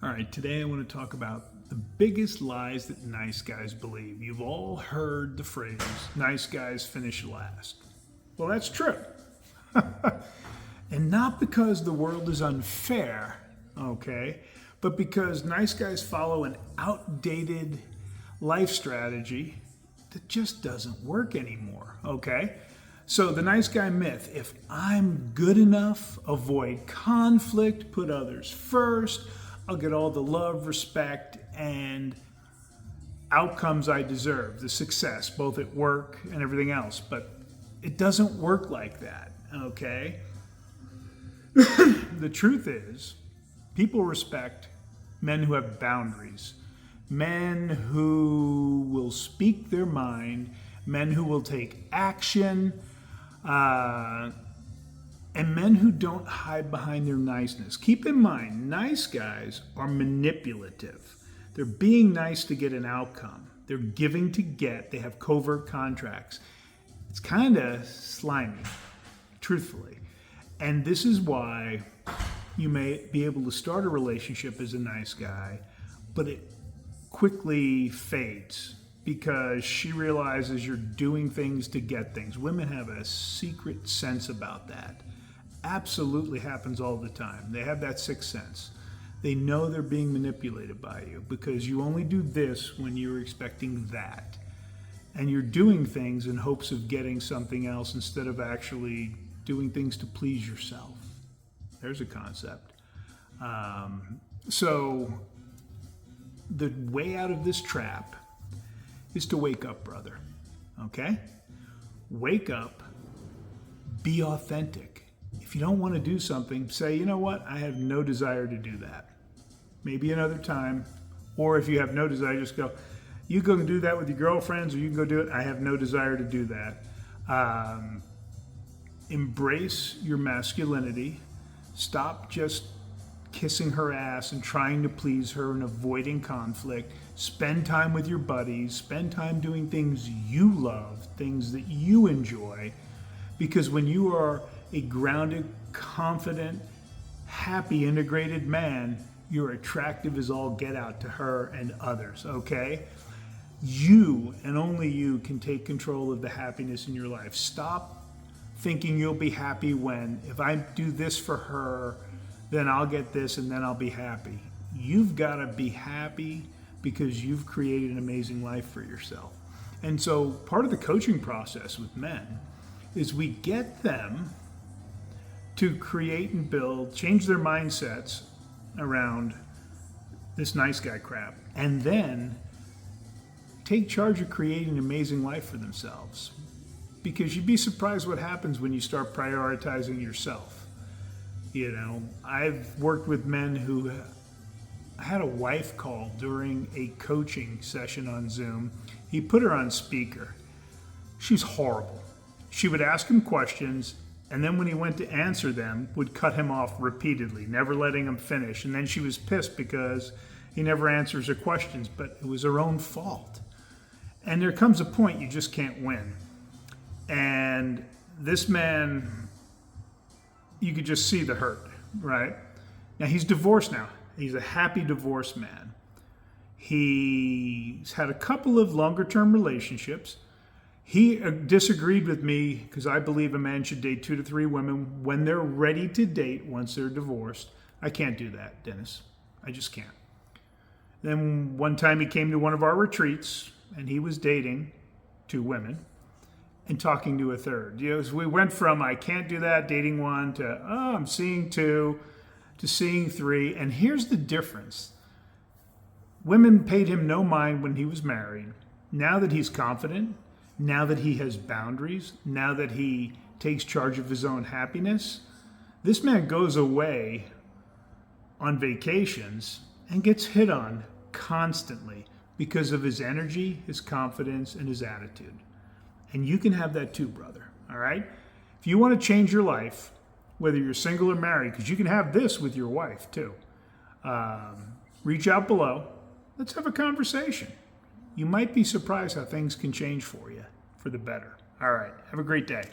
All right, today I want to talk about the biggest lies that nice guys believe. You've all heard the phrase, nice guys finish last. Well, that's true. And not because the world is unfair, okay, but because nice guys follow an outdated life strategy that just doesn't work anymore, okay? So the nice guy myth, if I'm good enough, avoid conflict, put others first, I'll get all the love, respect, and outcomes I deserve, the success, both at work and everything else. But it doesn't work like that, okay? The truth is, people respect men who have boundaries, men who will speak their mind, men who will take action, and men who don't hide behind their niceness. Keep in mind, nice guys are manipulative. They're being nice to get an outcome. They're giving to get. They have covert contracts. It's kind of slimy, truthfully. And this is why you may be able to start a relationship as a nice guy, but it quickly fades because she realizes you're doing things to get things. Women have a secret sense about that. Absolutely happens all the time. They have that sixth sense. They know they're being manipulated by you because you only do this when you're expecting that. And you're doing things in hopes of getting something else instead of actually doing things to please yourself. There's a concept. So the way out of this trap is to wake up, brother. Okay? Wake up. Be authentic. If you don't want to do something, say, you know what? I have no desire to do that. Maybe another time. Or if you have no desire, just go, you go and do that with your girlfriends, or you can go do it. I have no desire to do that. Embrace your masculinity. Stop just kissing her ass and trying to please her and avoiding conflict. Spend time with your buddies. Spend time doing things you love, things that you enjoy. Because when you are a grounded, confident, happy, integrated man, you're attractive as all get out to her and others, okay? You and only you can take control of the happiness in your life. Stop thinking you'll be happy when, if I do this for her, then I'll get this and then I'll be happy. You've got to be happy because you've created an amazing life for yourself. And so part of the coaching process with men is we get them to create and build, change their mindsets around this nice guy crap, and then take charge of creating an amazing life for themselves. Because you'd be surprised what happens when you start prioritizing yourself. You know, I've worked with men who I had a wife call during a coaching session on Zoom. He put her on speaker. She's horrible. She would ask him questions, and then when he went to answer them, would cut him off repeatedly, never letting him finish. And then she was pissed because he never answers her questions, but it was her own fault. And there comes a point you just can't win. And this man, you could just see the hurt, right? Now, he's divorced now. He's a happy divorced man. He's had a couple of longer-term relationships. He disagreed with me because I believe a man should date 2 to 3 women when they're ready to date once they're divorced. I can't do that, Dennis. I just can't. Then one time he came to one of our retreats and he was dating 2 women and talking to a third. You know, so we went from I can't do that, dating 1, to I'm seeing 2, to seeing 3. And here's the difference. Women paid him no mind when he was married. Now that he's confident, now that he has boundaries, now that he takes charge of his own happiness, this man goes away on vacations and gets hit on constantly because of his energy, his confidence, and his attitude. And you can have that too, brother, all right? If you want to change your life, whether you're single or married, because you can have this with your wife too, reach out below. Let's have a conversation. You might be surprised how things can change for you for the better. All right. Have a great day.